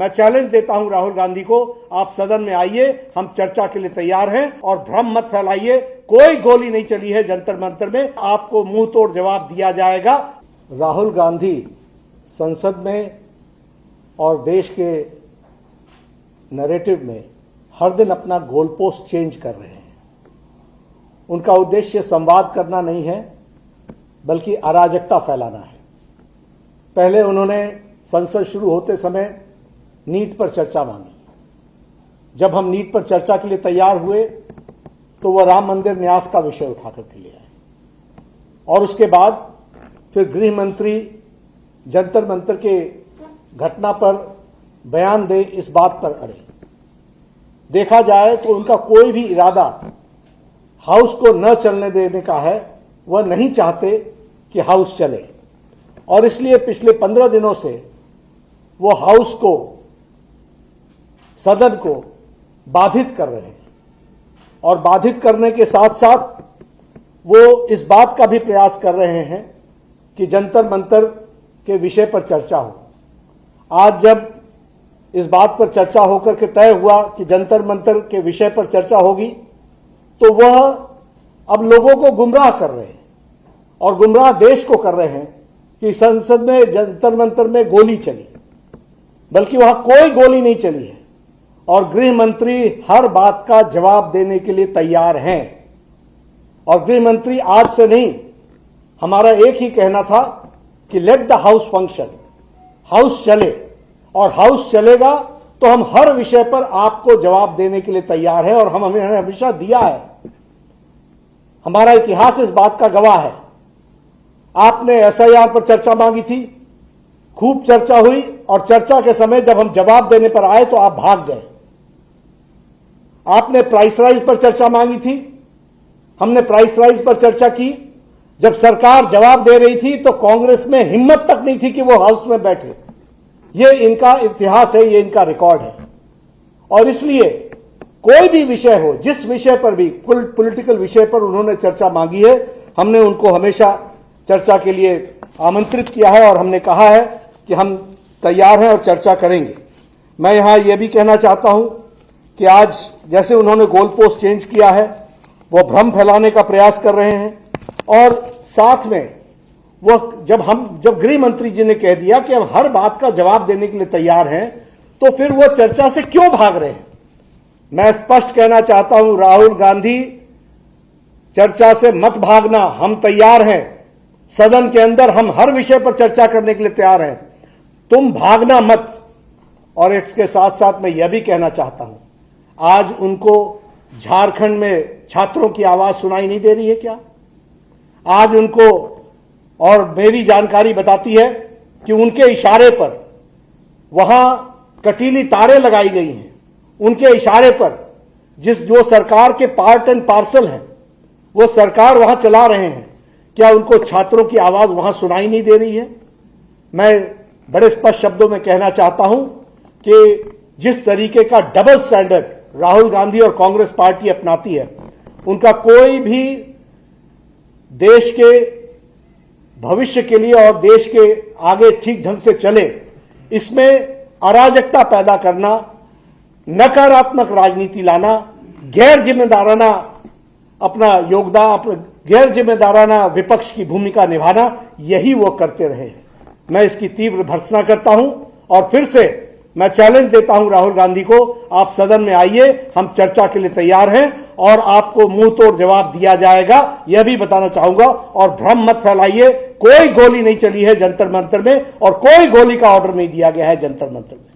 मैं चैलेंज देता हूं राहुल गांधी को, आप सदन में आइए, हम चर्चा के लिए तैयार हैं और भ्रम मत फैलाइए। कोई गोली नहीं चली है जंतर मंतर में, आपको मुंह तोड़ जवाब दिया जाएगा। राहुल गांधी संसद में और देश के नैरेटिव में हर दिन अपना गोल पोस्ट चेंज कर रहे हैं। उनका उद्देश्य संवाद करना नहीं है, बल्कि अराजकता फैलाना है। पहले उन्होंने संसद शुरू होते समय नीट पर चर्चा मांगी। जब हम नीट पर चर्चा के लिए तैयार हुए तो वह राम मंदिर न्यास का विषय उठाकर के ले आए और उसके बाद फिर गृह मंत्री जंतर मंतर के घटना पर बयान दे, इस बात पर अड़े। देखा जाए तो उनका कोई भी इरादा हाउस को न चलने देने का है। वह नहीं चाहते कि हाउस चले और इसलिए पिछले 15 दिनों से वो हाउस को, सदन को बाधित कर रहे हैं और बाधित करने के साथ साथ वो इस बात का भी प्रयास कर रहे हैं कि जंतर मंतर के विषय पर चर्चा हो। आज जब इस बात पर चर्चा होकर के तय हुआ कि जंतर मंतर के विषय पर चर्चा होगी, तो वह अब लोगों को गुमराह कर रहे हैं और गुमराह देश को कर रहे हैं कि संसद में जंतर मंतर में गोली चली, बल्कि वहां कोई गोली नहीं चली है और गृह मंत्री हर बात का जवाब देने के लिए तैयार हैं। और गृह मंत्री आज से नहीं, हमारा एक ही कहना था कि let the house function, house चले, और हाउस चलेगा तो हम हर विषय पर आपको जवाब देने के लिए तैयार हैं और हम हमेशा दिया है। हमारा इतिहास इस बात का गवाह है। आपने एसआईआर पर चर्चा मांगी थी, खूब चर्चा हुई और चर्चा के समय जब हम जवाब देने पर आए तो आप भाग गए। आपने प्राइस राइज पर चर्चा मांगी थी, हमने प्राइस राइज पर चर्चा की। जब सरकार जवाब दे रही थी तो कांग्रेस में हिम्मत तक नहीं थी कि वो हाउस में बैठे। ये इनका इतिहास है, ये इनका रिकॉर्ड है। और इसलिए कोई भी विषय हो, जिस विषय पर भी, पॉलिटिकल विषय पर उन्होंने चर्चा मांगी है, हमने उनको हमेशा चर्चा के लिए आमंत्रित किया है और हमने कहा है कि हम तैयार हैं और चर्चा करेंगे। मैं यहां यह भी कहना चाहता हूं कि आज जैसे उन्होंने गोल पोस्ट चेंज किया है, वो भ्रम फैलाने का प्रयास कर रहे हैं और साथ में जब गृह मंत्री जी ने कह दिया कि हम हर बात का जवाब देने के लिए तैयार हैं, तो फिर वो चर्चा से क्यों भाग रहे हैं? मैं स्पष्ट कहना चाहता हूं, राहुल गांधी, चर्चा से मत भागना, हम तैयार हैं। सदन के अंदर हम हर विषय पर चर्चा करने के लिए तैयार हैं, तुम भागना मत। और इसके साथ साथ मैं यह भी कहना चाहता हूं, आज उनको झारखंड में छात्रों की आवाज सुनाई नहीं दे रही है क्या? आज उनको, और मेरी जानकारी बताती है कि उनके इशारे पर वहां कटीली तारें लगाई गई हैं। उनके इशारे पर जो सरकार के पार्ट एंड पार्सल हैं, वो सरकार वहां चला रहे हैं। क्या उनको छात्रों की आवाज वहां सुनाई नहीं दे रही है? मैं बड़े स्पष्ट शब्दों में कहना चाहता हूं कि जिस तरीके का डबल स्टैंडर्ड राहुल गांधी और कांग्रेस पार्टी अपनाती है, उनका कोई भी देश के भविष्य के लिए और देश के आगे ठीक ढंग से चले, इसमें अराजकता पैदा करना, नकारात्मक राजनीति लाना, गैर जिम्मेदाराना अपना योगदान, गैर जिम्मेदाराना विपक्ष की भूमिका निभाना, यही वो करते रहे हैं। मैं इसकी तीव्र भर्त्सना करता हूं और फिर से मैं चैलेंज देता हूं राहुल गांधी को, आप सदन में आइए, हम चर्चा के लिए तैयार हैं और आपको मुंह तोड़ जवाब दिया जाएगा, यह भी बताना चाहूंगा। और भ्रम मत फैलाइए, कोई गोली नहीं चली है जंतर मंतर में और कोई गोली का ऑर्डर नहीं दिया गया है जंतर मंतर में।